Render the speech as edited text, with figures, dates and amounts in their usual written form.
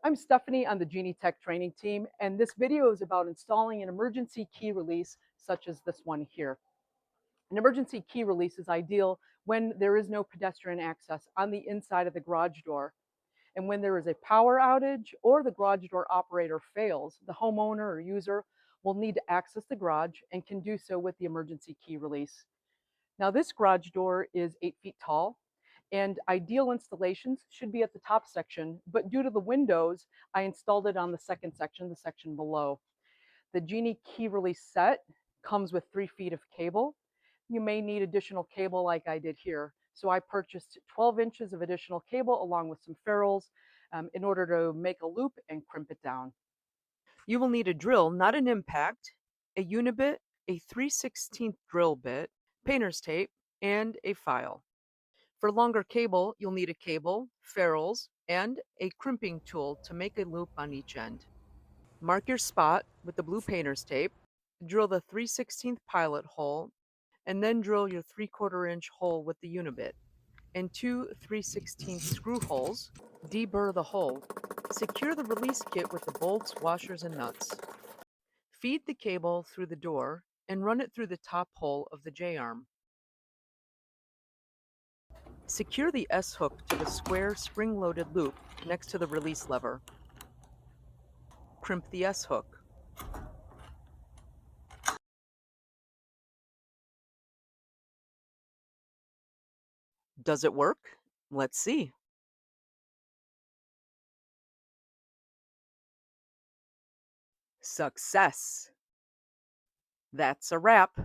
I'm Stephanie on the Genie Tech training team, and this video is about installing an emergency key release such as this one here. An emergency key release is ideal when there is no pedestrian access on the inside of the garage door. And when there is a power outage or the garage door operator fails, the homeowner or user will need to access the garage and can do so with the emergency key release. Now, this garage door is 8 feet tall, and ideal installations should be at the top section, but due to the windows, I installed it on the second section, the section below. The Genie key release set comes with 3 feet of cable. You may need additional cable like I did here. So I purchased 12 inches of additional cable along with some ferrules in order to make a loop and crimp it down. You will need a drill, not an impact, a unibit, a 3/16 drill bit, painter's tape, and a file. For longer cable, you'll need a cable, ferrules, and a crimping tool to make a loop on each end. Mark your spot with the blue painter's tape, drill the 3/16 pilot hole, and then drill your 3/4 inch hole with the unibit, and two 3/16 screw holes. Deburr the hole. Secure the release kit with the bolts, washers, and nuts. Feed the cable through the door and run it through the top hole of the J-arm. Secure the S-hook to the square spring-loaded loop next to the release lever. Crimp the S-hook. Does it work? Let's see. Success! That's a wrap.